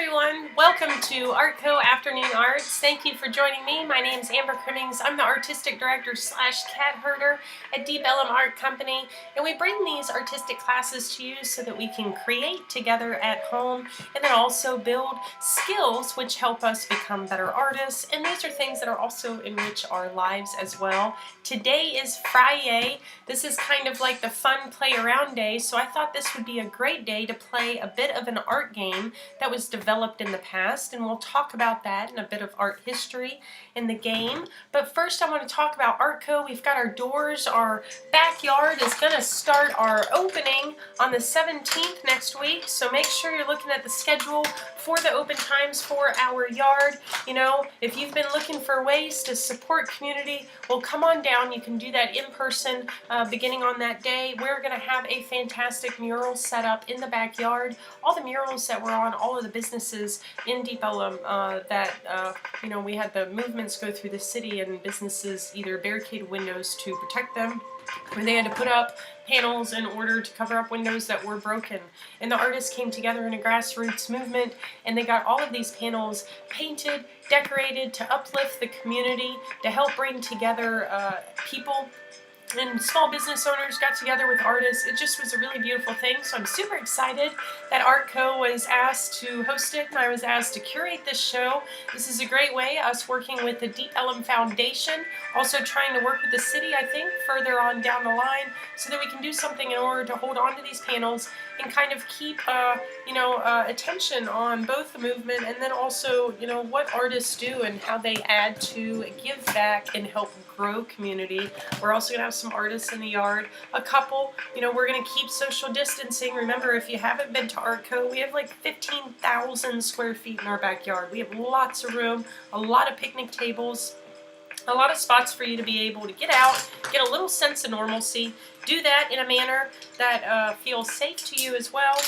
everyone, welcome to ArtCo Afternoon Arts. Thank you for joining me. My name is Amber Crimmings. I'm the Artistic Director / Cat Herder at Deep Ellum Art Company, and we bring these artistic classes to you so that we can create together at home and then also build skills which help us become better artists, and these are things that are also enrich our lives as well. Today is FriYay. This is kind of like the fun play around day, so I thought this would be a great day to play a bit of an art game that was developed in the past, and we'll talk about that and a bit of art history in the game. But first I want to talk about ArtCo. We've got our doors. Our backyard is going to start our opening on the 17th next week, so make sure you're looking at the schedule for the open times for our yard. You know, if you've been looking for ways to support community, well, come on down. You can do that in person beginning on that day. We're going to have a fantastic mural set up in the backyard. All the murals that were on all of the businesses in Deep Ellum you know, we had the movements go through the city and businesses either barricade windows to protect them, or they had to put up panels in order to cover up windows that were broken. And the artists came together in a grassroots movement, and they got all of these panels painted, decorated to uplift the community, to help bring together people. And small business owners got together with artists. It just was a really beautiful thing. So I'm super excited that ArtCo was asked to host it, and I was asked to curate this show. This is a great way, us working with the Deep Ellum Foundation, also trying to work with the city, I think, further on down the line, so that we can do something in order to hold on to these panels and kind of keep, attention on both the movement and then also, you know, what artists do and how they add to give back and help grow community. We're also going to have some artists in the yard, a couple. You know, we're going to keep social distancing. Remember, if you haven't been to ArtCo, we have like 15,000 square feet in our backyard. We have lots of room, a lot of picnic tables, a lot of spots for you to be able to get out, get a little sense of normalcy, do that in a manner that feels safe to you as well.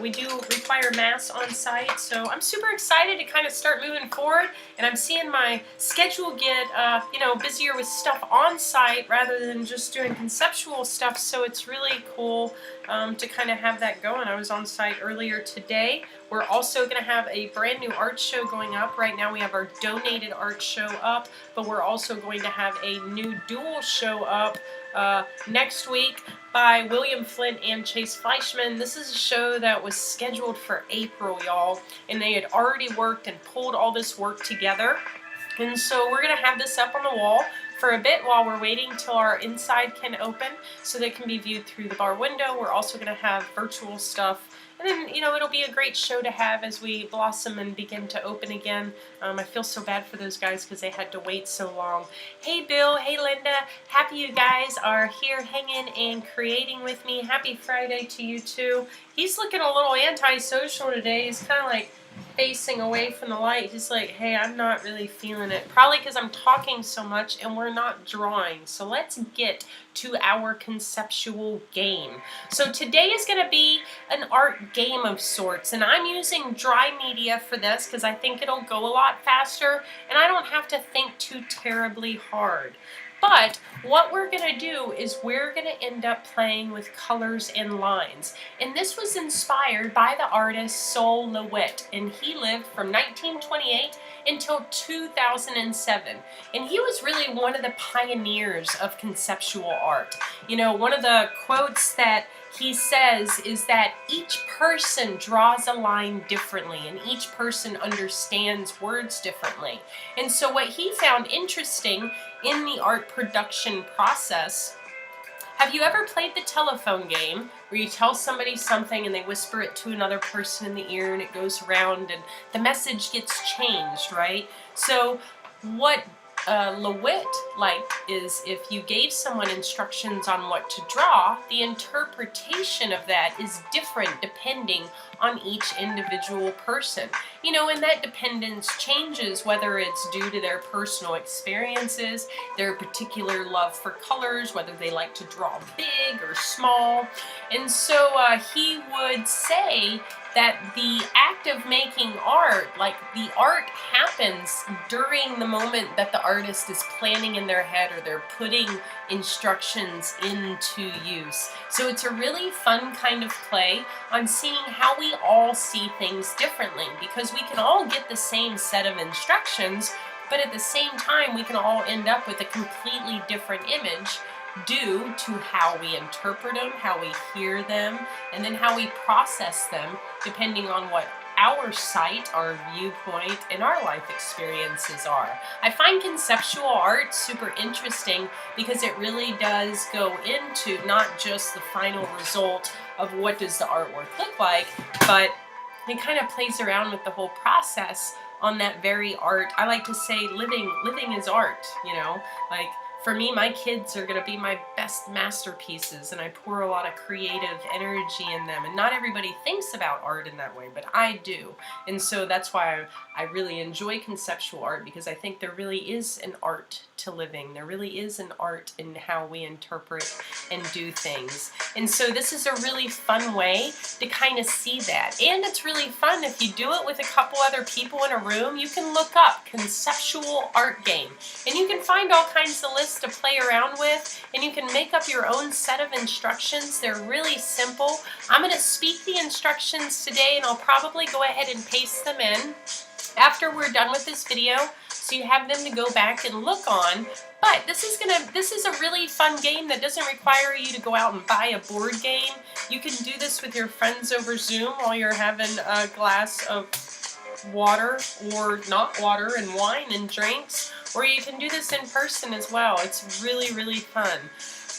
We do require masks on site, so I'm super excited to kind of start moving forward, and I'm seeing my schedule get busier with stuff on site rather than just doing conceptual stuff, so it's really cool to kind of have that going. I was on site earlier today. We're also going to have a brand new art show going up. Right now we have our donated art show up, but we're also going to have a new dual show up next week by William Flint and Chase Fleischman. This is a show that was scheduled for April, y'all, and they had already worked and pulled all this work together. And so we're going to have this up on the wall for a bit while we're waiting till our inside can open so they can be viewed through the bar window. We're also going to have virtual stuff. And then, you know, it'll be a great show to have as we blossom and begin to open again. I feel so bad for those guys because they had to wait so long. Hey Bill, hey Linda, happy you guys are here hanging and creating with me. Happy Friday to you too. He's looking a little antisocial today. He's kind of like facing away from the light. He's like, hey, I'm not really feeling it. Probably because I'm talking so much and we're not drawing. So let's get to our conceptual game. So today is going to be an art game of sorts, and I'm using dry media for this because I think it'll go a lot faster and I don't have to think too terribly hard. But what we're going to do is we're going to end up playing with colors and lines. And this was inspired by the artist Sol LeWitt, and he lived from 1928 until 2007. And he was really one of the pioneers of conceptual art. You know, one of the quotes that he says is that each person draws a line differently and each person understands words differently. And so what he found interesting in the art production process, have you ever played the telephone game where you tell somebody something and they whisper it to another person in the ear and it goes around and the message gets changed, right? So what LeWitt liked is if you gave someone instructions on what to draw, the interpretation of that is different depending on each individual person. You know, and that dependence changes whether it's due to their personal experiences, their particular love for colors, whether they like to draw big or small. And so he would say that the act of making art, like the art happens during the moment that the artist is planning in their head or they're putting instructions into use. So it's a really fun kind of play on seeing how we all see things differently, because we can all get the same set of instructions, but at the same time we can all end up with a completely different image due to how we interpret them, how we hear them, and then how we process them depending on what our sight, our viewpoint, and our life experiences are. I find conceptual art super interesting because it really does go into not just the final result of what does the artwork look like, but it kind of plays around with the whole process on that very art. I like to say living is art, you know, like for me, my kids are going to be my best masterpieces, and I pour a lot of creative energy in them. And not everybody thinks about art in that way, but I do. And so that's why I really enjoy conceptual art, because I think there really is an art to living. There really is an art in how we interpret and do things. And so this is a really fun way to kind of see that. And it's really fun if you do it with a couple other people in a room. You can look up conceptual art game, and you can find all kinds of lists to play around with, and you can make up your own set of instructions. They're really simple. I'm going to speak the instructions today, and I'll probably go ahead and paste them in after we're done with this video, so you have them to go back and look on. But this is a really fun game that doesn't require you to go out and buy a board game. You can do this with your friends over Zoom while you're having a glass of water, or not water, and wine and drinks, or you can do this in person as well. It's really, really fun.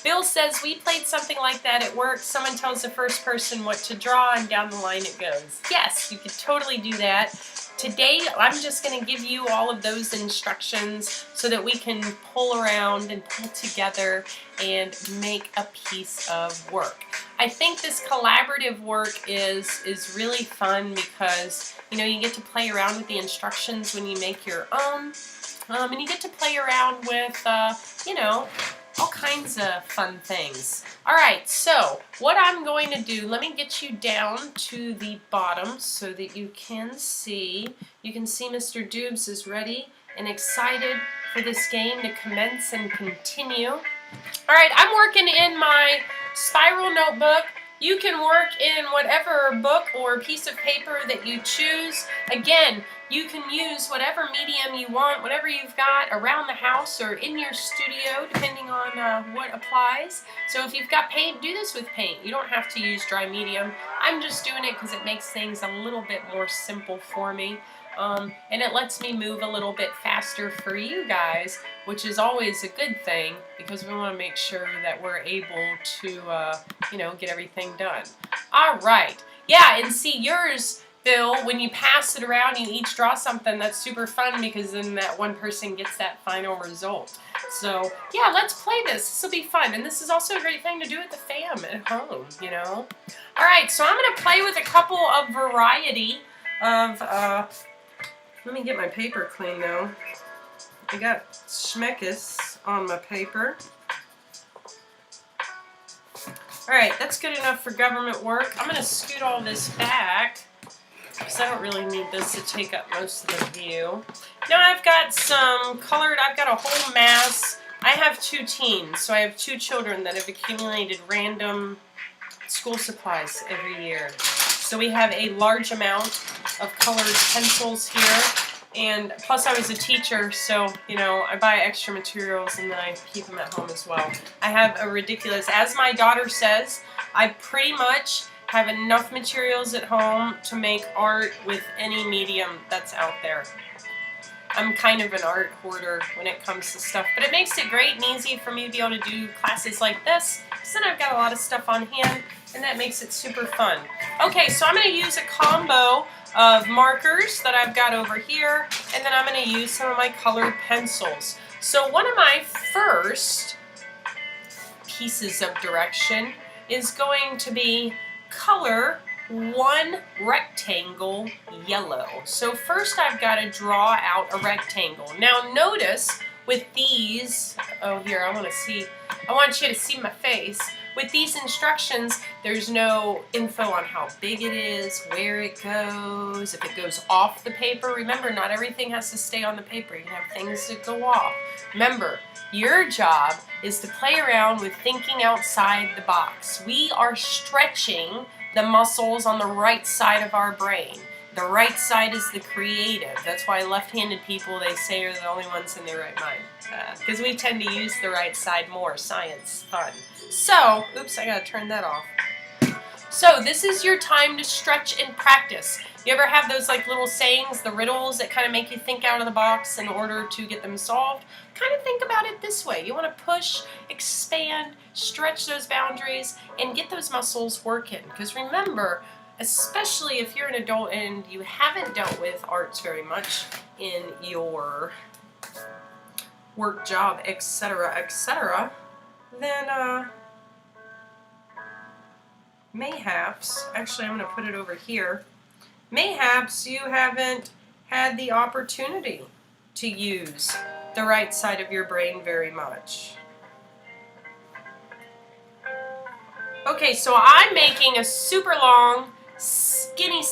Bill says, we played something like that at work. Someone tells the first person what to draw, and down the line it goes. Yes, you could totally do that. Today, I'm just going to give you all of those instructions so that we can pull around and pull together and make a piece of work. I think this collaborative work is really fun because, you know, you get to play around with the instructions when you make your own, and you get to play around with, you know, all kinds of fun things. Alright, so what I'm going to do, let me get you down to the bottom so that you can see. You can see Mr. Doobs is ready and excited for this game to commence and continue. Alright, I'm working in my spiral notebook. You can work in whatever book or piece of paper that you choose. Again, you can use whatever medium you want, whatever you've got around the house or in your studio, depending on what applies. So if you've got paint, do this with paint. You don't have to use dry medium. I'm just doing it because it makes things a little bit more simple for me. And it lets me move a little bit faster for you guys, which is always a good thing because we want to make sure that we're able to, you know, get everything done. All right. Yeah, and see yours, Bill, when you pass it around, you each draw something. That's super fun because then that one person gets that final result. So, yeah, let's play this. This will be fun. And this is also a great thing to do with the fam at home, you know. All right, so I'm going to play with a couple of variety of... let me get my paper clean, though. I got schmeckes on my paper. Alright, that's good enough for government work. I'm going to scoot all this back because I don't really need this to take up most of the view. Now I've got some colored, I've got a whole mass. I have 2 teens, so I have 2 children that have accumulated random school supplies every year. So we have a large amount of colored pencils here, and plus I was a teacher, so, you know, I buy extra materials and then I keep them at home as well. I have a ridiculous, as my daughter says, I pretty much have enough materials at home to make art with any medium that's out there. I'm kind of an art hoarder when it comes to stuff, but it makes it great and easy for me to be able to do classes like this, because then I've got a lot of stuff on hand, and that makes it super fun. Okay, so I'm going to use a combo of markers that I've got over here, and then I'm going to use some of my colored pencils. So one of my first pieces of direction is going to be color one rectangle yellow. So first I've got to draw out a rectangle. Now notice with these, oh here, I want you to see my face. With these instructions, there's no info on how big it is, where it goes, if it goes off the paper. Remember, not everything has to stay on the paper. You can have things that go off. Remember, your job is to play around with thinking outside the box. We are stretching the muscles on the right side of our brain. The right side is the creative. That's why left-handed people, they say, are the only ones in their right mind. Because we tend to use the right side more. Science, fun. So, oops, I gotta turn that off. So this is your time to stretch and practice. You ever have those like little sayings, the riddles that kind of make you think out of the box in order to get them solved? Kind of think about it this way. You want to push, expand, stretch those boundaries, and get those muscles working. Because remember, especially if you're an adult and you haven't dealt with arts very much in your work, job, etc., then mayhaps, actually I'm going to put it over here, mayhaps you haven't had the opportunity to use the right side of your brain very much. Okay, so I'm making a super long, skinny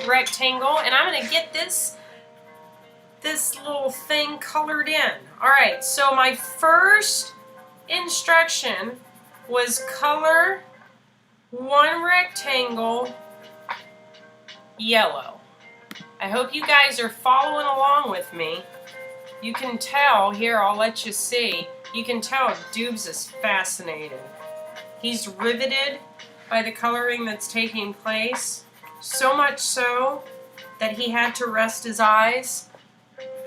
rectangle, and I'm going to get this little thing colored in. Alright, so my first instruction was color one rectangle yellow. I hope you guys are following along with me. You can tell, here I'll let you see, you can tell Doobs is fascinated. He's riveted by the coloring that's taking place, so much so that he had to rest his eyes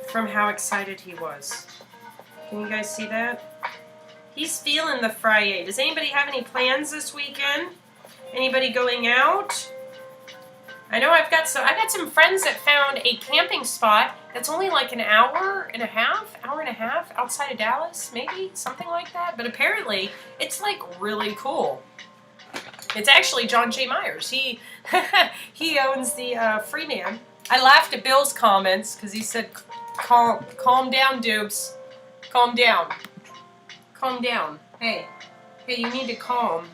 from how excited he was. Can you guys see that? He's feeling the FriYay. Does anybody have any plans this weekend? Anybody going out? I know I've got some friends that found a camping spot that's only like an hour and a half outside of Dallas, maybe, something like that. But apparently, it's like really cool. It's actually John J. Myers. He owns the Free Man. I laughed at Bill's comments because he said, calm down, Doobs. Calm down. Calm down. Hey, you need to calm.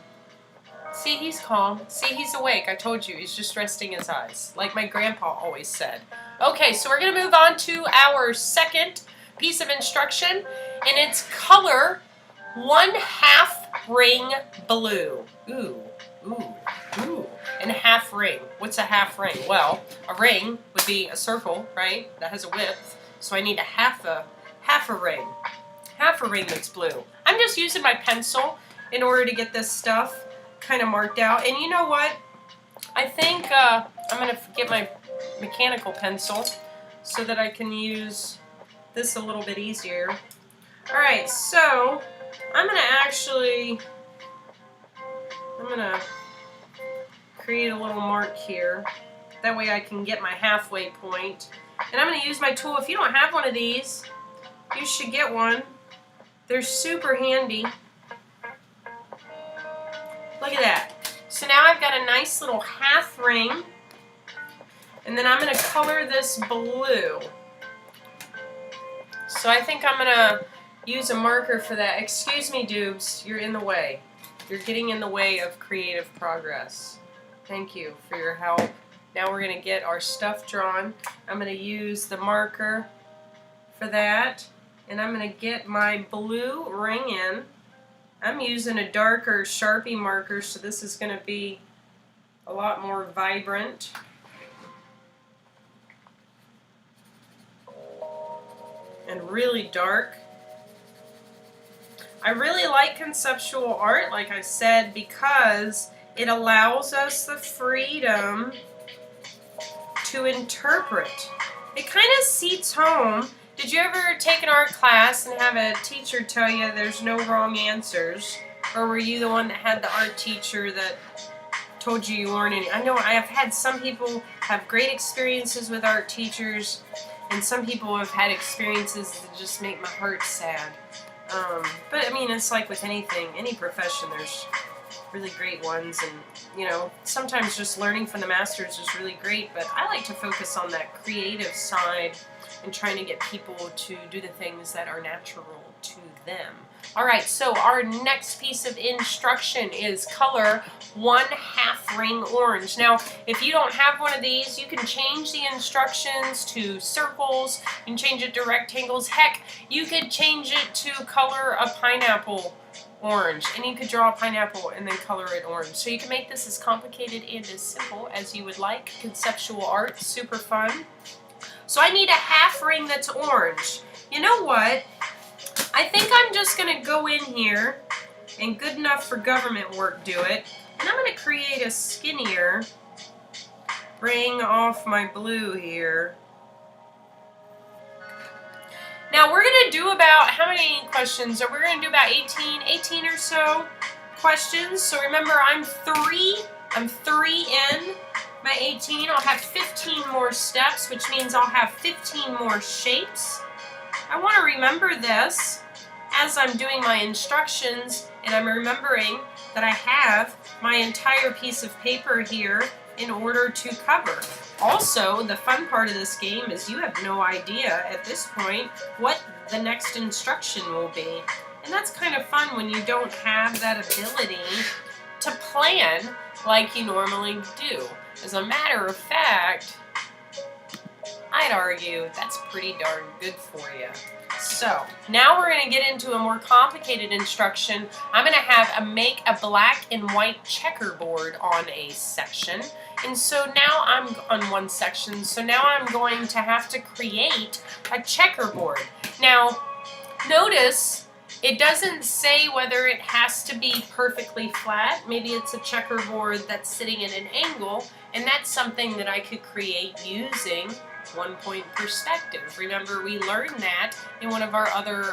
See, he's calm. See, he's awake. I told you, he's just resting his eyes, like my grandpa always said. Okay, so we're going to move on to our second piece of instruction, and it's color 1/2 ring blue. Ooh, ooh, ooh. And a half ring. What's a half ring? Well, a ring would be a circle, right? That has a width. So I need a half a ring. Half a ring that's blue. I'm just using my pencil in order to get this stuff kind of marked out. And you know what? I think I'm going to get my mechanical pencil so that I can use this a little bit easier. Alright, so I'm going to create a little mark here. That way I can get my halfway point. And I'm going to use my tool. If you don't have one of these, you should get one. They're super handy. Look at that. So now I've got a nice little half ring. And then I'm going to color this blue. So I think I'm going to use a marker for that. Excuse me, Doobs, you're in the way. You're getting in the way of creative progress. Thank you for your help. Now we're going to get our stuff drawn. I'm going to use the marker for that. And I'm going to get my blue ring in. I'm using a darker Sharpie marker, so this is going to be a lot more vibrant. And really dark. I really like conceptual art, like I said, because it allows us the freedom to interpret. It kind of seats home. Did you ever take an art class and have a teacher tell you there's no wrong answers? Or were you the one that had the art teacher that told you weren't any? I know I have had some people have great experiences with art teachers, and some people have had experiences that just make my heart sad. But I mean, it's like with anything, any profession, there's really great ones, and you know, sometimes just learning from the masters is really great, but I like to focus on that creative side and trying to get people to do the things that are natural to them. Alright, so our next piece of instruction is color 1/2 ring orange. Now, if you don't have one of these, you can change the instructions to circles, you can change it to rectangles. Heck, you could change it to color a pineapple orange, and you could draw a pineapple and then color it orange. So you can make this as complicated and as simple as you would like. Conceptual art, super fun. So I need a 1/2 ring that's orange. You know what? I think I'm just going to go in here and good enough for government work do it. And I'm going to create a skinnier, bring off my blue here. Now we're going to do about, how many questions? We're going to do about 18 or so questions. So remember, I'm three in my 18. I'll have 15 more steps, which means I'll have 15 more shapes. I want to remember this as I'm doing my instructions, and I'm remembering that I have my entire piece of paper here in order to cover. Also, the fun part of this game is you have no idea at this point what the next instruction will be. And that's kind of fun when you don't have that ability to plan like you normally do. As a matter of fact, I'd argue that's pretty darn good for you. So, now we're going to get into a more complicated instruction. I'm going to have make a black and white checkerboard on a section. And so now I'm on one section, so now I'm going to have to create a checkerboard. Now, notice it doesn't say whether it has to be perfectly flat. Maybe it's a checkerboard that's sitting at an angle, and that's something that I could create using 1-point perspective. Remember, we learned that in one of our other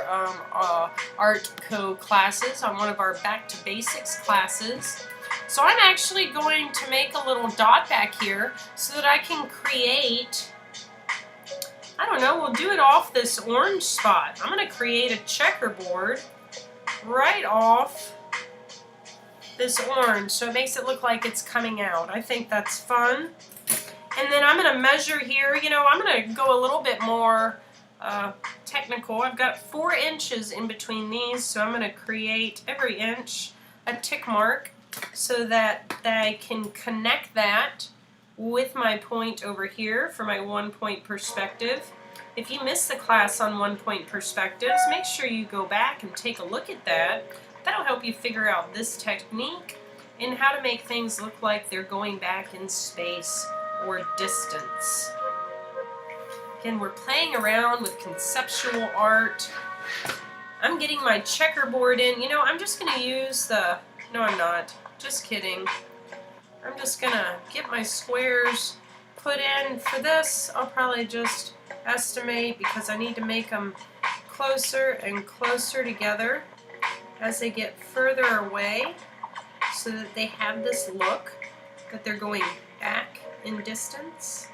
ArtCo classes, on one of our Back to Basics classes. So I'm actually going to make a little dot back here so that I can create, I don't know, we'll do it off this orange spot. I'm going to create a checkerboard right off this orange so it makes it look like it's coming out. I think that's fun. And then I'm going to measure here. You know, I'm going to go a little bit more technical. I've got 4 inches in between these, so I'm going to create every inch a tick mark so that I can connect that with my point over here for my 1-point perspective. If you missed the class on 1-point perspectives, make sure you go back and take a look at that. That'll help you figure out this technique and how to make things look like they're going back in space or distance. Again, we're playing around with conceptual art. I'm getting my checkerboard in. You know, I'm just going to use the, no I'm not, just kidding. I'm just going to get my squares put in. For this, I'll probably just estimate, because I need to make them closer and closer together as they get further away so that they have this look that they're going back in distance.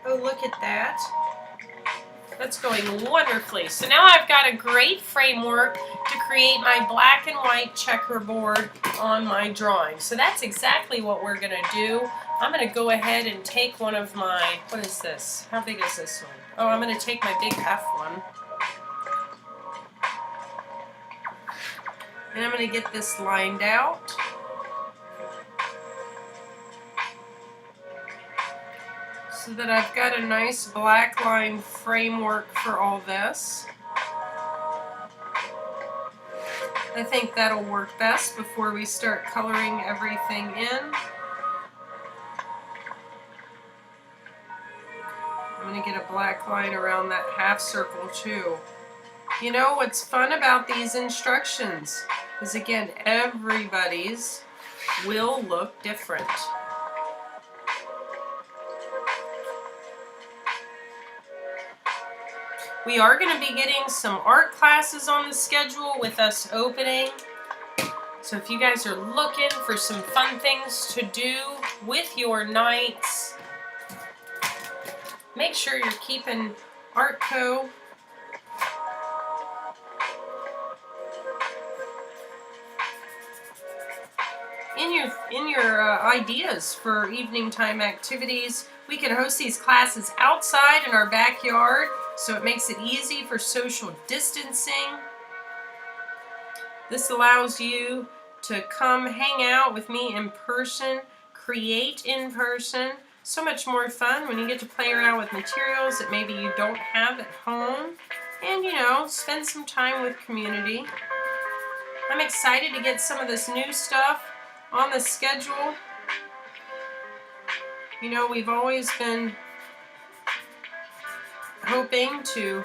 Oh, look at that. That's going wonderfully. So now I've got a great framework to create my black and white checkerboard on my drawing. So that's exactly what we're going to do. I'm going to go ahead and take one of my, what is this? How big is this one? Oh, I'm going to take my big F1. And I'm going to get this lined out. So that I've got a nice black line framework for all this. I think that'll work best before we start coloring everything in. I'm going to get a black line around that half circle too. You know what's fun about these instructions is, again, everybody's will look different. We are going to be getting some art classes on the schedule with us opening. So if you guys are looking for some fun things to do with your nights, make sure you're keeping ArtCo in your ideas for evening time activities. We can host these classes outside in our backyard, so it makes it easy for social distancing. This allows you to come hang out with me in person, create in person. So much more fun when you get to play around with materials that maybe you don't have at home, and you know, spend some time with community. I'm excited to get some of this new stuff on the schedule. You know, we've always been hoping to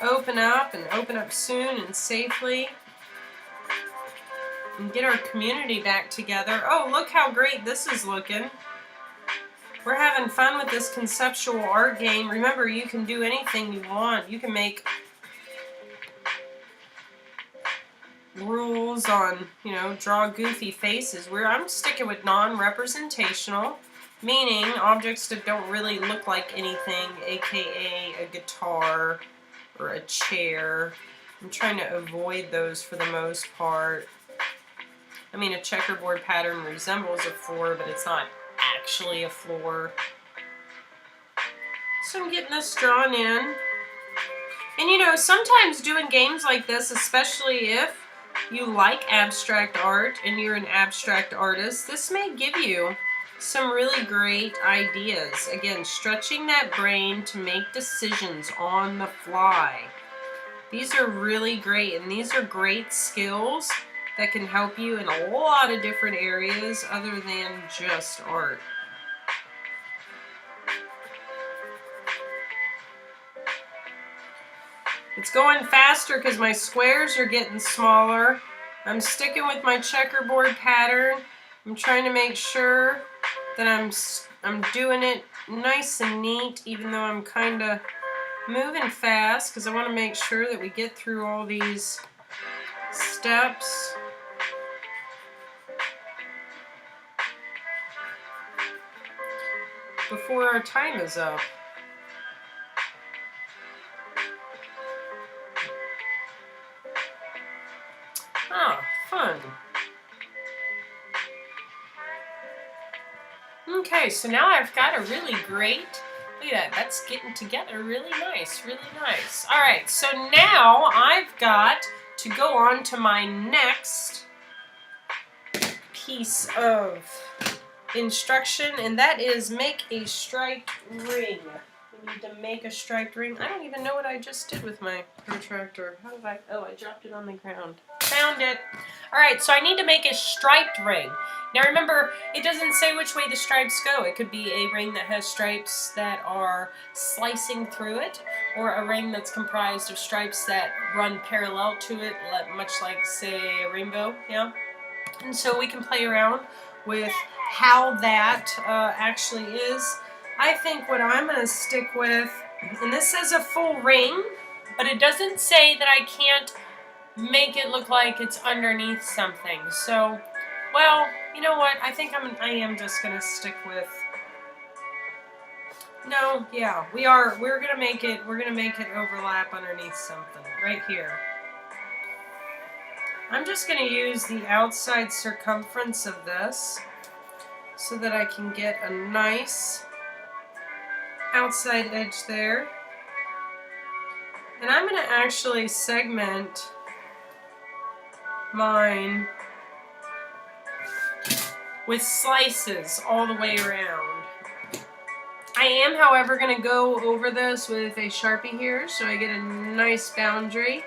open up soon and safely and get our community back together. Oh, look how great this is looking. We're having fun with this conceptual art game. Remember, you can do anything you want. You can make rules on, you know, draw goofy faces. I'm sticking with non-representational, meaning objects that don't really look like anything, aka a guitar or a chair. I'm trying to avoid those for the most part. I mean, a checkerboard pattern resembles a floor, but it's not actually a floor. So I'm getting this drawn in. And you know, sometimes doing games like this, especially if you like abstract art and you're an abstract artist, this may give you some really great ideas. Again, stretching that brain to make decisions on the fly. These are really great, and these are great skills that can help you in a lot of different areas other than just art. It's going faster because my squares are getting smaller. I'm sticking with my checkerboard pattern. I'm trying to make sure that I'm doing it nice and neat, even though I'm kind of moving fast, because I want to make sure that we get through all these steps. Before our time is up. Oh, fun. Okay, so now I've got a really great, look at that, that's getting together really nice, really nice. All right, so now I've got to go on to my next piece of instruction, and that is make a striped ring. We need to make a striped ring. I don't even know what I just did with my protractor. How did I, oh, I dropped it on the ground. Found it. All right, so I need to make a striped ring. Now remember, it doesn't say which way the stripes go. It could be a ring that has stripes that are slicing through it, or a ring that's comprised of stripes that run parallel to it, much like, say, a rainbow, yeah? And so we can play around with how that actually is. I think what I'm going to stick with, and this says a full ring, but it doesn't say that I can't make it look like it's underneath something. So, well, you know what? I think I am just going to stick with, no, yeah, we're going to make it overlap underneath something right here. I'm just going to use the outside circumference of this so that I can get a nice outside edge there. And I'm going to actually segment mine with slices all the way around. I am, however, going to go over this with a Sharpie here so I get a nice boundary.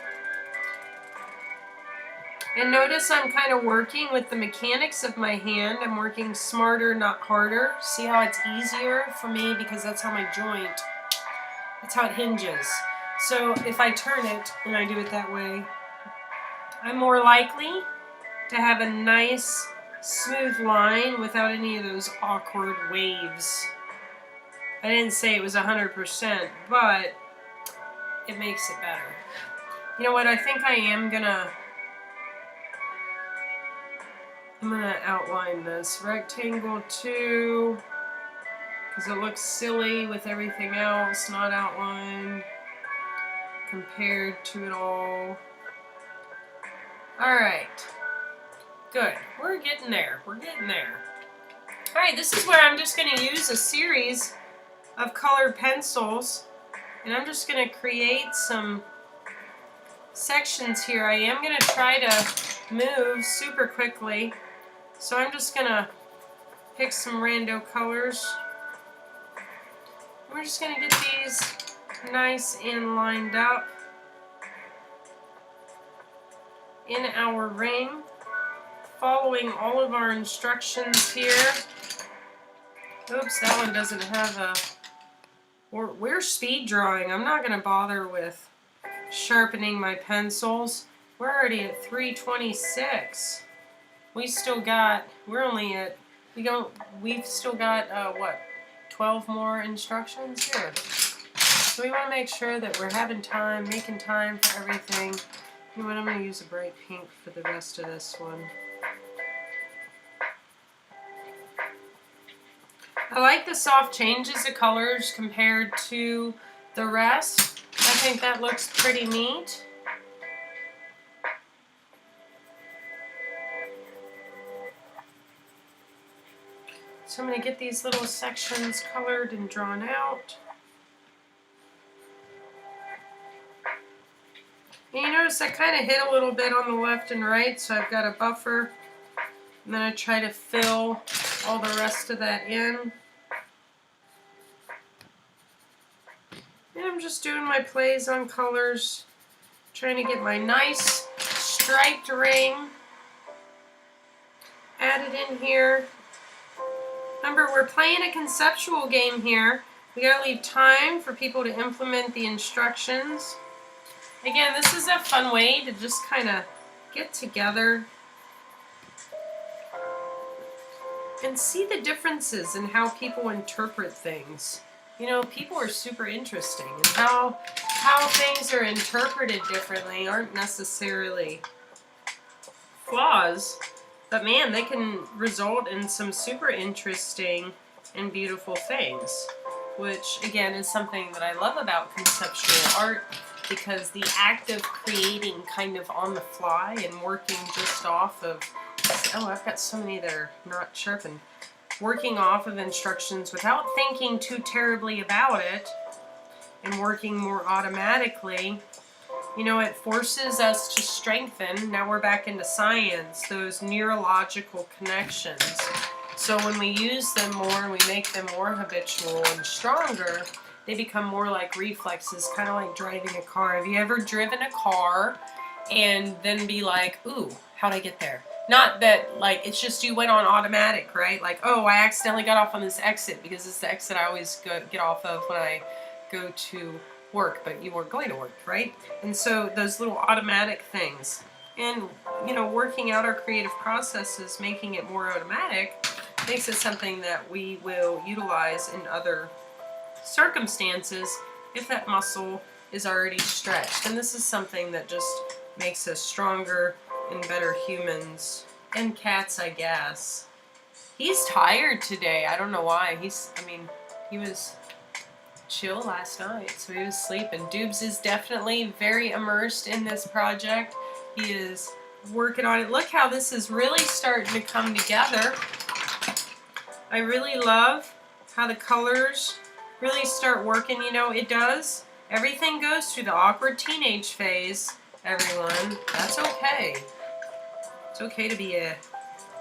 And notice I'm kind of working with the mechanics of my hand. I'm working smarter, not harder. See how it's easier for me because that's how my joint, that's how it hinges. So if I turn it and I do it that way, I'm more likely to have a nice smooth line without any of those awkward waves. I didn't say it was 100%, but it makes it better. You know what, I think I am gonna outline this. Rectangle 2, because it looks silly with everything else not outlined compared to it all. Alright, Good. We're getting there. We're getting there. All right, this is where I'm just going to use a series of colored pencils, and I'm just going to create some sections here. I am going to try to move super quickly, so I'm just going to pick some rando colors. We're just going to get these nice and lined up in our ring, following all of our instructions here. Oops, that one doesn't have a... We're speed drawing. I'm not going to bother with sharpening my pencils. We're already at 326. We've still got what, 12 more instructions here. So we want to make sure that we're having time, making time for everything. You know what, I'm going to use a bright pink for the rest of this one. I like the soft changes of colors compared to the rest. I think that looks pretty neat. So I'm going to get these little sections colored and drawn out. And you notice I kind of hit a little bit on the left and right, so I've got a buffer. And then I try to fill all the rest of that in. And I'm just doing my plays on colors, trying to get my nice striped ring added in here. Remember, we're playing a conceptual game here. We gotta leave time for people to implement the instructions. Again, this is a fun way to just kind of get together and see the differences in how people interpret things. You know, people are super interesting, and how things are interpreted differently aren't necessarily flaws, but man, they can result in some super interesting and beautiful things, which again is something that I love about conceptual art, because the act of creating kind of on the fly and working just off of, oh, I've got so many that are not sharpened, working off of instructions without thinking too terribly about it and working more automatically, you know, it forces us to strengthen, now we're back into science, those neurological connections. So when we use them more and we make them more habitual and stronger, they become more like reflexes, kind of like driving a car. Have you ever driven a car and then be like, ooh, how'd I get there? Not that, like, it's just you went on automatic, right? Like, oh, I accidentally got off on this exit because it's the exit I always get off of when I go to work, but you were going to work, right? And so those little automatic things. And, you know, working out our creative processes, making it more automatic, makes it something that we will utilize in other circumstances if that muscle is already stretched. And this is something that just makes us stronger and better humans and cats, I guess. He's tired today. I don't know why. He was chill last night, so he was sleeping. Doobs is definitely very immersed in this project. He is working on it. Look how this is really starting to come together. I really love how the colors really start working. You know, it does. Everything goes through the awkward teenage phase, everyone. That's okay. It's okay to be a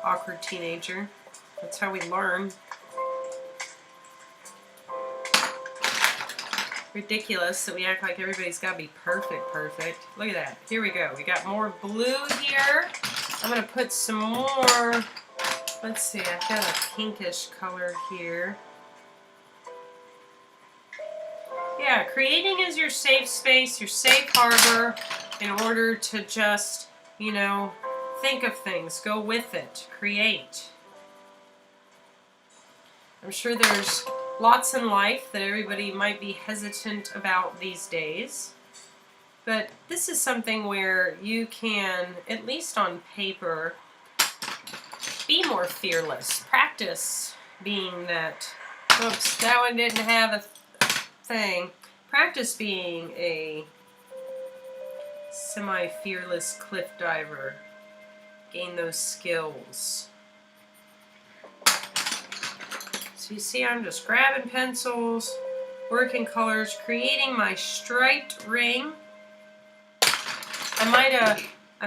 awkward teenager. That's how we learn. Ridiculous that we act like everybody's got to be perfect. Look at that. Here we go. We got more blue here. I'm going to put some more, let's see, I've got a pinkish color here. Yeah, creating is your safe space, your safe harbor, in order to just, you know, think of things, go with it, create. I'm sure there's lots in life that everybody might be hesitant about these days, but this is something where you can, at least on paper, be more fearless. Practice being that, oops, that one didn't have a thing. Practice being a semi-fearless cliff diver. gain those skills. So you see, I'm just grabbing pencils, working colors, creating my striped ring.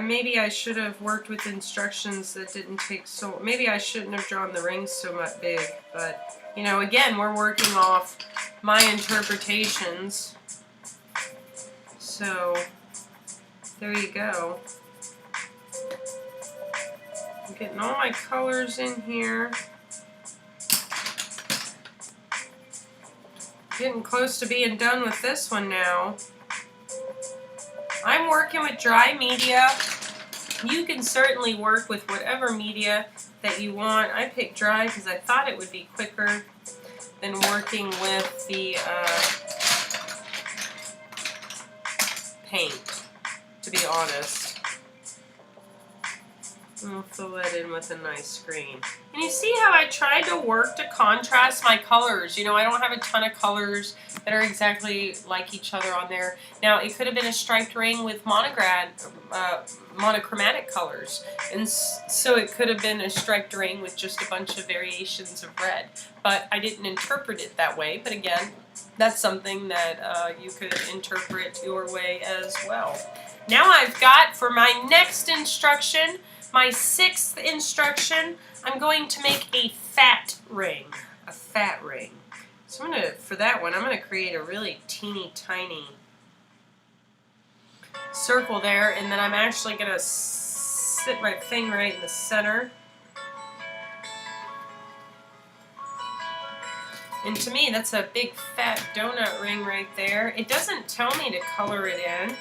Maybe I should have worked with instructions that didn't take so, maybe I shouldn't have drawn the rings so much big, but, you know, again, we're working off my interpretations. So, there you go. I'm getting all my colors in here. Getting close to being done with this one now. I'm working with dry media. You can certainly work with whatever media that you want. I picked dry because I thought it would be quicker than working with the paint, to be honest. I'll fill that in with a nice green. And you see how I tried to work to contrast my colors. You know, I don't have a ton of colors that are exactly like each other on there. Now, it could have been a striped ring with monochromatic colors. And so it could have been a striped ring with just a bunch of variations of red. But I didn't interpret it that way. But again, that's something that you could interpret your way as well. Now I've got, for my next instruction, my 6th instruction, I'm going to make a fat ring. A fat ring. So I'm going to, for that one, I'm going to create a really teeny tiny circle there, and then I'm actually going to sit my thing right in the center. And to me, that's a big fat donut ring right there. It doesn't tell me to color it in.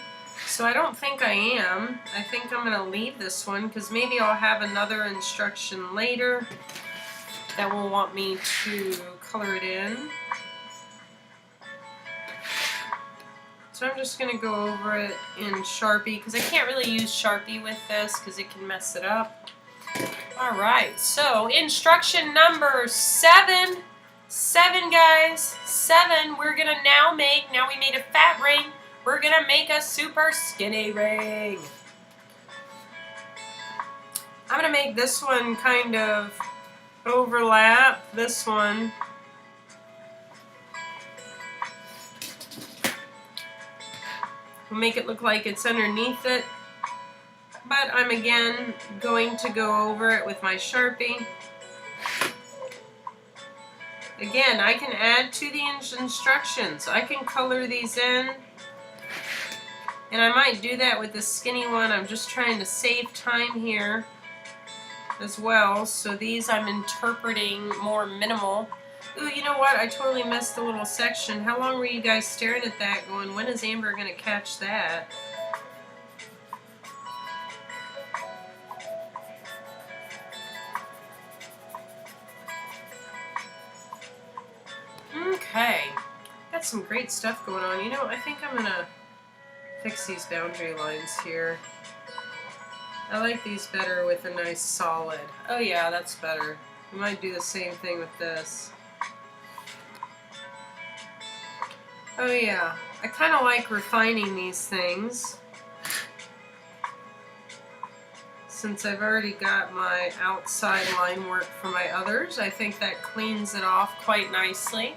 So I don't think I am. I think I'm going to leave this one because maybe I'll have another instruction later that will want me to color it in. So I'm just going to go over it in Sharpie because I can't really use Sharpie with this because it can mess it up. Alright, so instruction number 7. 7, guys. 7, we're going to now we made a fat ring. We're going to make a super skinny ring. I'm going to make this one kind of overlap this one. We'll make it look like it's underneath it. But I'm again going to go over it with my Sharpie. Again, I can add to the instructions. I can color these in. And I might do that with the skinny one. I'm just trying to save time here as well. So these I'm interpreting more minimal. Ooh, you know what? I totally missed the little section. How long were you guys staring at that going, when is Amber going to catch that? Okay. Got some great stuff going on. You know, I think I'm going to fix these boundary lines here. I like these better with a nice solid. Oh yeah, that's better. We might do the same thing with this. Oh yeah, I kind of like refining these things. Since I've already got my outside line work for my others, I think that cleans it off quite nicely.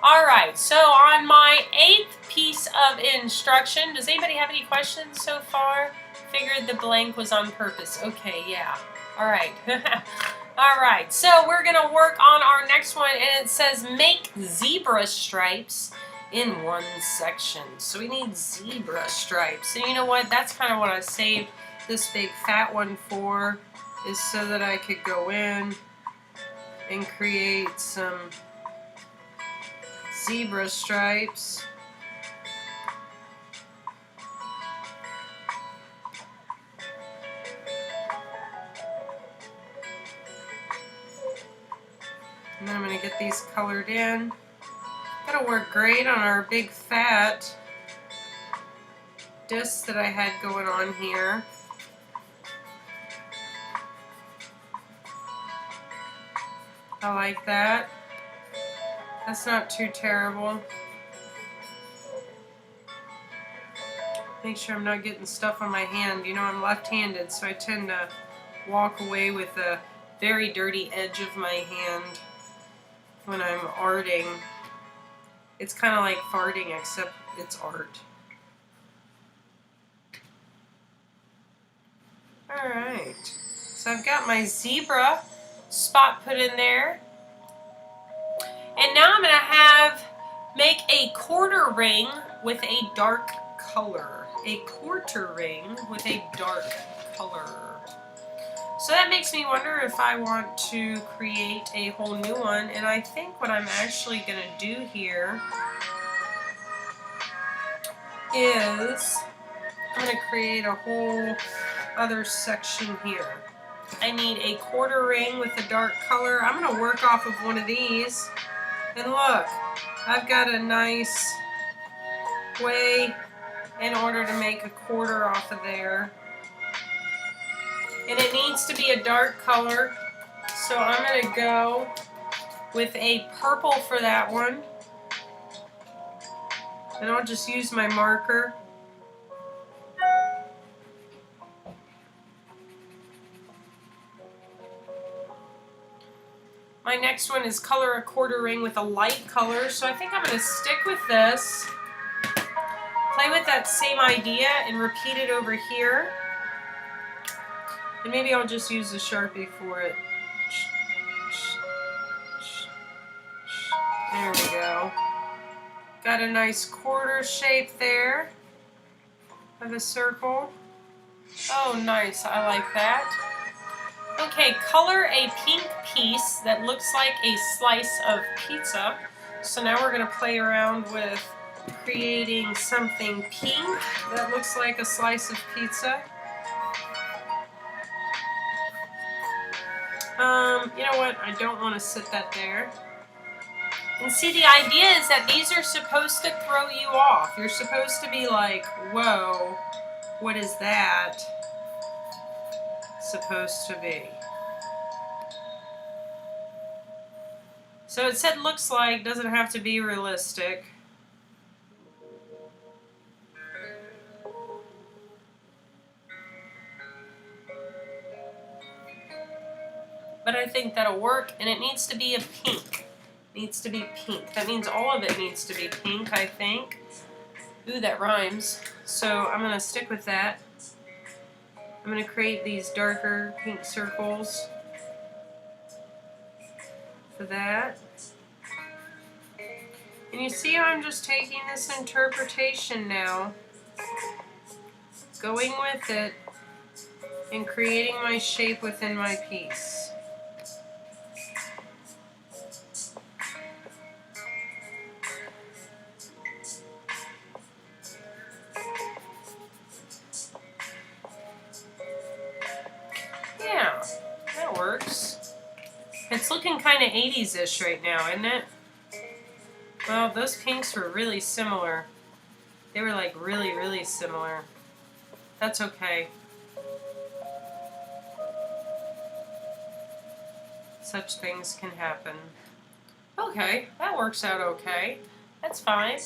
Alright, so on my 8th piece of instruction, does anybody have any questions so far? Figured the blank was on purpose. Okay, yeah. Alright. Alright, so we're going to work on our next one, and it says make zebra stripes in one section. So we need zebra stripes. And you know what? That's kind of what I saved this big fat one for, is so that I could go in and create some zebra stripes. And then I'm going to get these colored in. That'll work great on our big fat disc that I had going on here. I like that. That's not too terrible. Make sure I'm not getting stuff on my hand. You know, I'm left-handed, so I tend to walk away with a very dirty edge of my hand when I'm arting. It's kind of like farting, except it's art. Alright, so I've got my zebra spot put in there. And now I'm going to make a quarter ring with a dark color. A quarter ring with a dark color. So that makes me wonder if I want to create a whole new one. And I think what I'm actually going to do here is I'm going to create a whole other section here. I need a quarter ring with a dark color. I'm going to work off of one of these. And look, I've got a nice way in order to make a quarter off of there. And it needs to be a dark color, so I'm going to go with a purple for that one. And I'll just use my marker. My next one is color a quarter ring with a light color, so I think I'm going to stick with this. Play with that same idea and repeat it over here. And maybe I'll just use a Sharpie for it. There we go. Got a nice quarter shape there of a circle. Oh, nice. I like that. Okay, color a pink piece that looks like a slice of pizza. So now we're going to play around with creating something pink that looks like a slice of pizza. You know what? I don't want to sit that there. And see, the idea is that these are supposed to throw you off. You're supposed to be like, whoa, what is that supposed to be? So it said looks like, doesn't have to be realistic. But I think that'll work, and it needs to be a pink. Needs to be pink. That means all of it needs to be pink, I think. Ooh, that rhymes. So I'm going to stick with that. I'm going to create these darker pink circles for that. And you see how I'm just taking this interpretation now, going with it, and creating my shape within my piece. Yeah, that works. It's looking kind of 80s-ish right now, isn't it? Well, those pinks were really similar. They were like really, really similar. That's okay. Such things can happen. Okay, that works out okay. That's fine.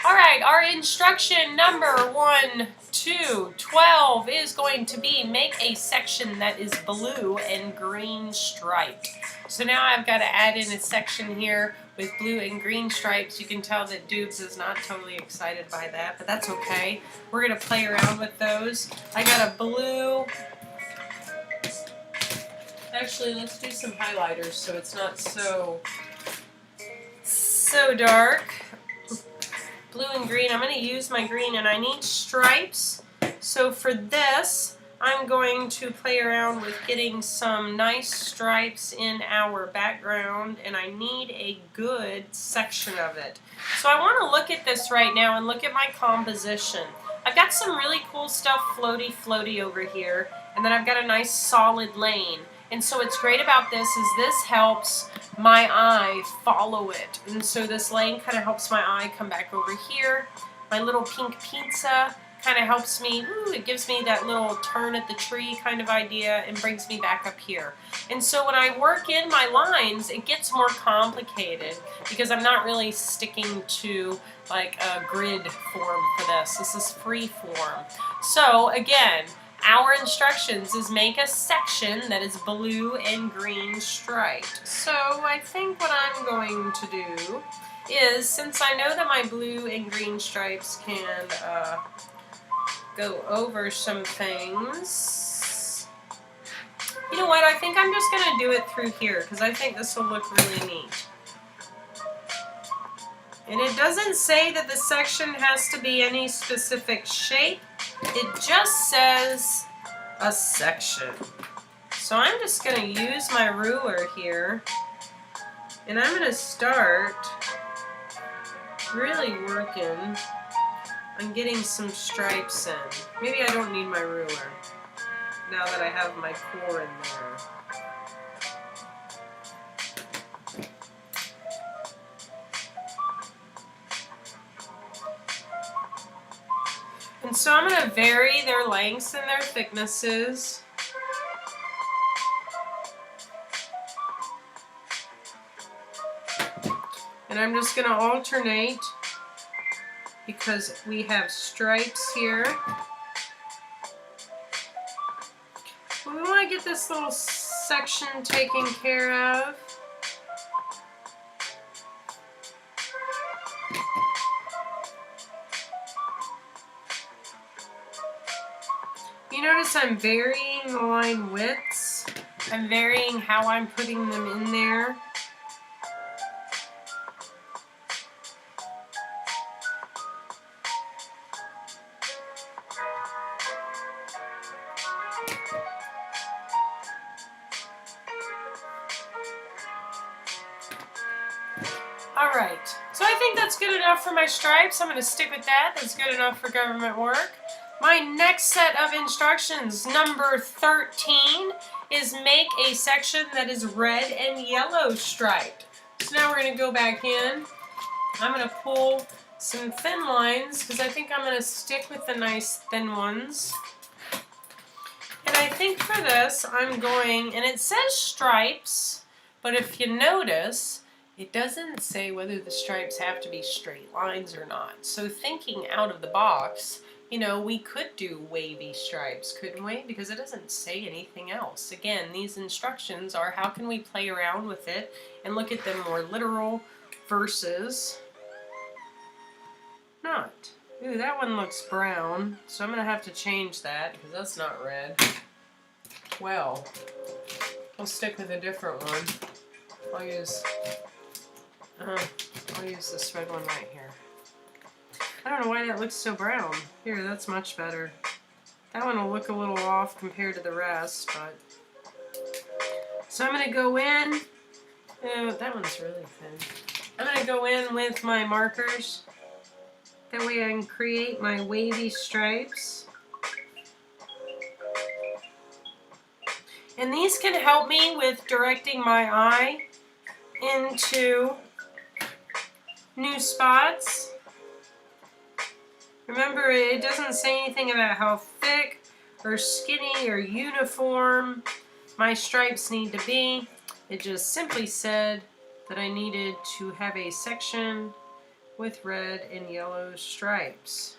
Alright, our instruction number 1, 2, 12 is going to be make a section that is blue and green striped. So now I've got to add in a section here with blue and green stripes. You can tell that Doobs is not totally excited by that, but that's okay. We're going to play around with those. I got a blue. Actually, let's do some highlighters so it's not so dark. Blue and green. I'm going to use my green, and I need stripes. So for this, I'm going to play around with getting some nice stripes in our background, and I need a good section of it. So I want to look at this right now and look at my composition. I've got some really cool stuff floaty over here, and then I've got a nice solid lane. And so what's great about this is this helps my eye follow it. And so this lane kind of helps my eye come back over here. My little pink pizza kind of helps me, it gives me that little turn at the tree kind of idea and brings me back up here. And so when I work in my lines, it gets more complicated because I'm not really sticking to like a grid form for this. This is free form. So again, Our instructions is make a section that is blue and green striped. So I think what I'm going to do is, since I know that my blue and green stripes can go over some things, you know what, I think I'm just going to do it through here because I think this will look really neat. And it doesn't say that the section has to be any specific shape. It just says a section. So I'm just going to use my ruler here, and I'm going to start really working on getting some stripes in. Maybe I don't need my ruler now that I have my core in there. And so I'm going to vary their lengths and their thicknesses. And I'm just going to alternate because we have stripes here. We want to get this little section taken care of. You notice I'm varying the line widths. I'm varying how I'm putting them in there. Alright, so I think that's good enough for my stripes. I'm going to stick with that. That's good enough for government work. My next set of instructions, number 13, is make a section that is red and yellow striped. So now we're going to go back in. I'm going to pull some thin lines because I think I'm going to stick with the nice thin ones. And I think for this I'm going, and it says stripes, but if you notice, it doesn't say whether the stripes have to be straight lines or not. So thinking out of the box, you know, we could do wavy stripes, couldn't we? Because it doesn't say anything else. Again, these instructions are how can we play around with it and look at them more literal versus not. Ooh, that one looks brown, so I'm going to have to change that because that's not red. Well, I'll stick with a different one. I'll use this red one right here. I don't know why that looks so brown. Here, that's much better. That one will look a little off compared to the rest, but... So I'm going to go in... Oh, that one's really thin. I'm going to go in with my markers. That way I can create my wavy stripes. And these can help me with directing my eye into new spots. Remember, it doesn't say anything about how thick or skinny or uniform my stripes need to be. It just simply said that I needed to have a section with red and yellow stripes.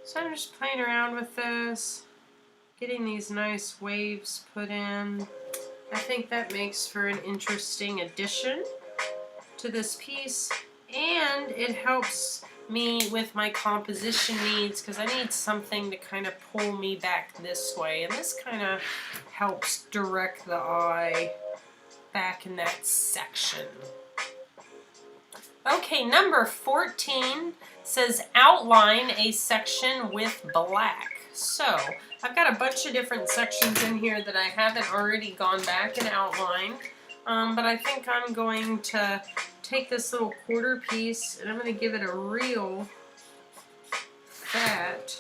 So I'm just playing around with this, getting these nice waves put in. I think that makes for an interesting addition to this piece, and it helps me with my composition needs because I need something to kind of pull me back this way, and this kind of helps direct the eye back in that section. Okay, number 14 says outline a section with black. So I've got a bunch of different sections in here that I haven't already gone back and outlined, but I think I'm going to take this little quarter piece and I'm going to give it a real fat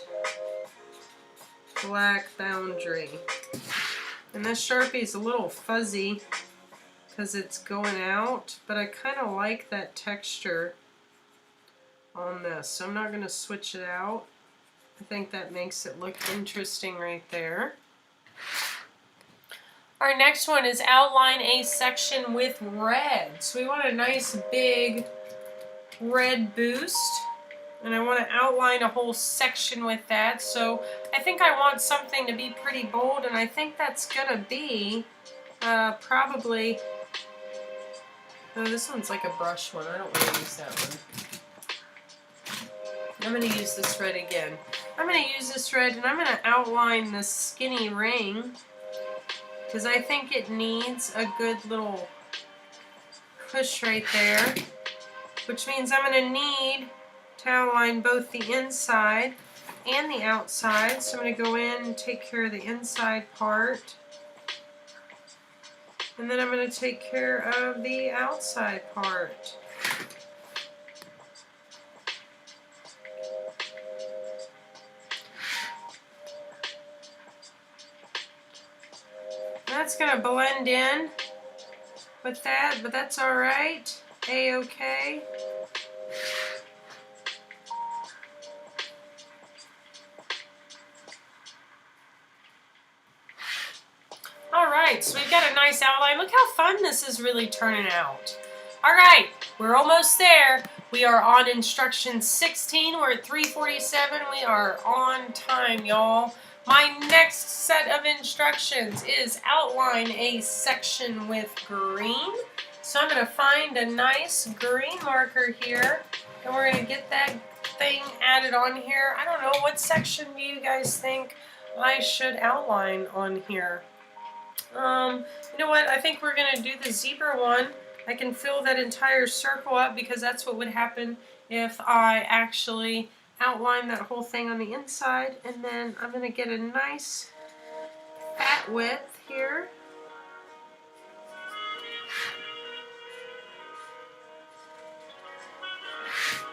black boundary. And this Sharpie is a little fuzzy because it's going out, but I kind of like that texture on this, so I'm not going to switch it out. I think that makes it look interesting right there. Our next one is outline a section with red. So we want a nice big red boost. And I want to outline a whole section with that. So I think I want something to be pretty bold, and I think that's going to be probably... Oh, this one's like a brush one. I don't want to use that one. I'm going to use this red again. I'm going to use this red, and I'm going to outline this skinny ring because I think it needs a good little push right there, which means I'm going to need to outline both the inside and the outside. So I'm going to go in and take care of the inside part, and then I'm going to take care of the outside part. That's going to blend in with that, but that's all right. A-okay. All right, so we've got a nice outline. Look how fun this is really turning out. All right, we're almost there. We are on instruction 16. We're at 3:47. We are on time, y'all. My next set of instructions is outline a section with green. So I'm going to find a nice green marker here, and we're going to get that thing added on here. I don't know, what section do you guys think I should outline on here? You know what? I think we're going to do the zebra one. I can fill that entire circle up because that's what would happen if I actually outline that whole thing on the inside. And then I'm going to get a nice fat width here.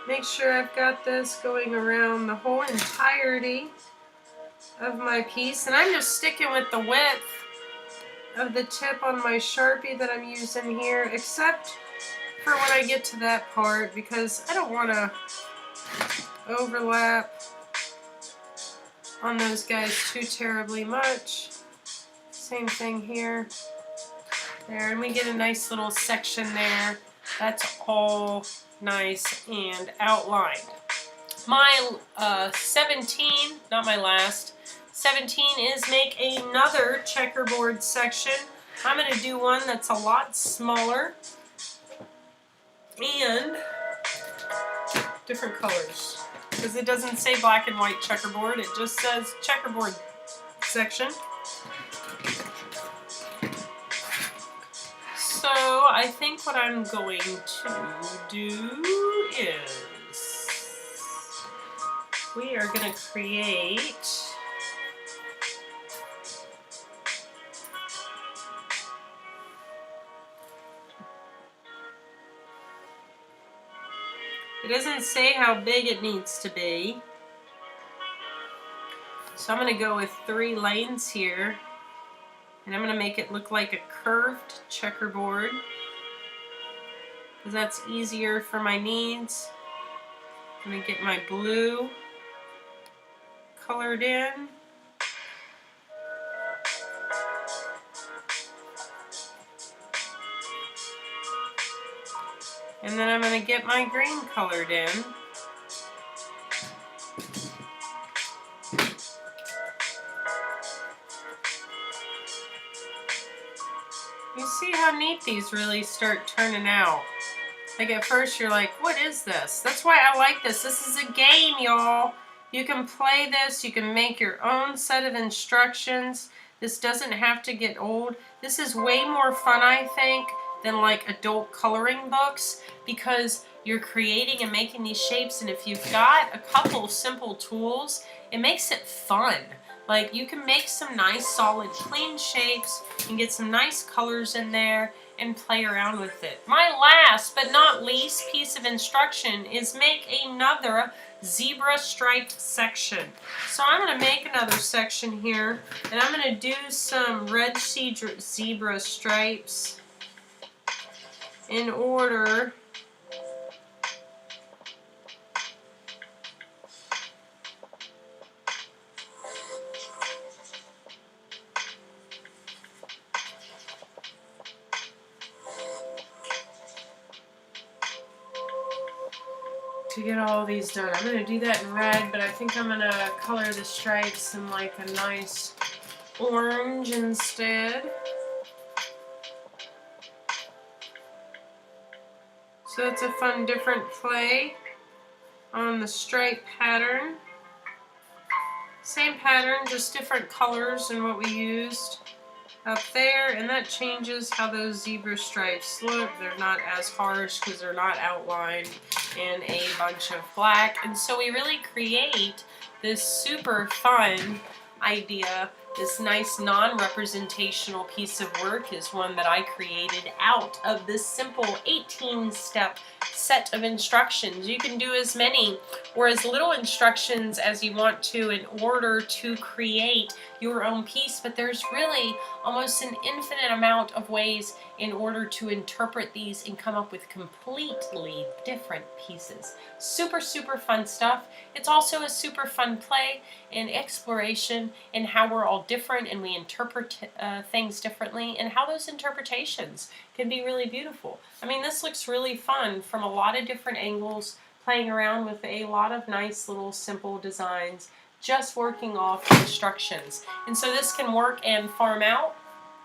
Make sure I've got this going around the whole entirety of my piece. And I'm just sticking with the width of the tip on my Sharpie that I'm using here, except for when I get to that part, because I don't want to overlap on those guys too terribly much. Same thing here. There, and we get a nice little section there. That's all nice and outlined. My 17, not my last, 17 is make another checkerboard section. I'm going to do one that's a lot smaller and different colors, because it doesn't say black and white checkerboard, it just says checkerboard section. So I think what I'm going to do is we are going to create it doesn't say how big it needs to be. So I'm going to go with 3 lanes here. And I'm going to make it look like a curved checkerboard, because that's easier for my needs. I'm going to get my blue colored in. And then I'm going to get my green colored in. You see how neat these really start turning out. Like at first you're like, what is this? That's why I like this. This is a game, y'all. You can play this. You can make your own set of instructions. This doesn't have to get old. This is way more fun, I think, than like adult coloring books, because you're creating and making these shapes, and if you've got a couple simple tools, it makes it fun. Like, you can make some nice solid clean shapes and get some nice colors in there and play around with it. My last but not least piece of instruction is make another zebra striped section. So I'm going to make another section here, and I'm going to do some red zebra stripes in order to get all these done. I'm going to do that in red, but I think I'm going to color the stripes in like a nice orange instead. So it's a fun, different play on the stripe pattern. Same pattern, just different colors than what we used up there, and that changes how those zebra stripes look. They're not as harsh because they're not outlined in a bunch of black, and so we really create this super fun idea. This nice non-representational piece of work is one that I created out of this simple 18-step set of instructions. You can do as many or as little instructions as you want to in order to create your own piece, but there's really almost an infinite amount of ways in order to interpret these and come up with completely different pieces. Super, super fun stuff. It's also a super fun play and exploration in how we're all different and we interpret things differently, and how those interpretations can be really beautiful. I mean, this looks really fun from a lot of different angles, playing around with a lot of nice little simple designs, just working off instructions. And so this can work and farm out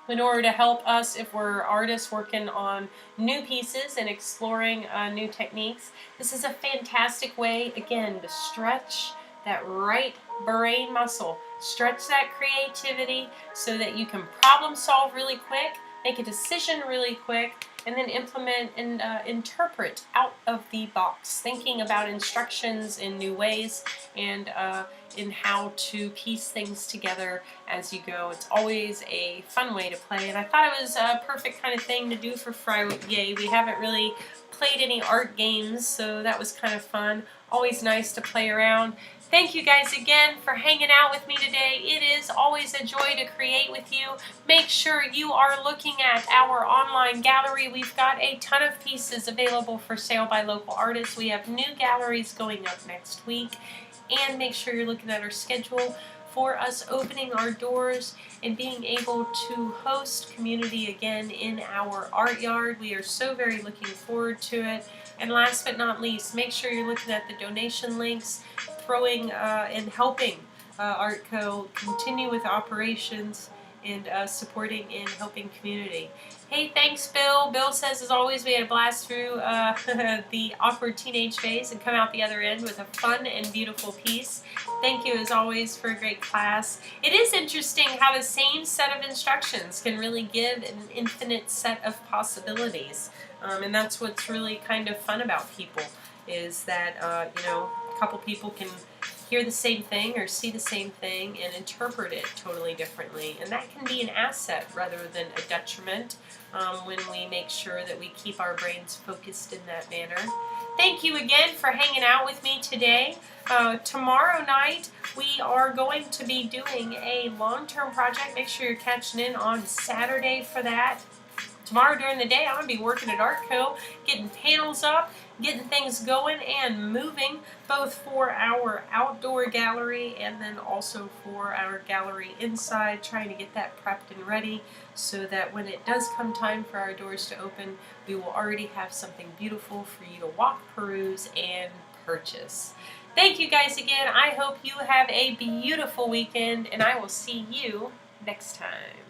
in order to help us if we're artists working on new pieces and exploring new techniques. This is a fantastic way, again, to stretch that right brain muscle, stretch that creativity so that you can problem solve really quick, make a decision really quick, and then implement and interpret out of the box, thinking about instructions in new ways and in how to piece things together as you go. It's always a fun way to play, and I thought it was a perfect kind of thing to do for FriYay. We haven't really played any art games, so that was kind of fun. Always nice to play around. Thank you guys again for hanging out with me today. It is always a joy to create with you. Make sure you are looking at our online gallery. We've got a ton of pieces available for sale by local artists. We have new galleries going up next week. And make sure you're looking at our schedule for us opening our doors and being able to host community again in our art yard. We are so very looking forward to it. And last but not least, make sure you're looking at the donation links, throwing and helping ArtCo continue with operations and supporting and helping community. Hey, thanks, Bill. Bill says, as always, we had a blast through the awkward teenage phase and come out the other end with a fun and beautiful piece. Thank you, as always, for a great class. It is interesting how the same set of instructions can really give an infinite set of possibilities. And that's what's really kind of fun about people, is that, you know, a couple people can hear the same thing or see the same thing and interpret it totally differently. And that can be an asset rather than a detriment when we make sure that we keep our brains focused in that manner. Thank you again for hanging out with me today. Tomorrow night we are going to be doing a long-term project. Make sure you're catching in on Saturday for that. Tomorrow during the day, I'm going to be working at ArtCo, getting panels up, getting things going and moving, both for our outdoor gallery and then also for our gallery inside, trying to get that prepped and ready so that when it does come time for our doors to open, we will already have something beautiful for you to walk, peruse, and purchase. Thank you guys again. I hope you have a beautiful weekend, and I will see you next time.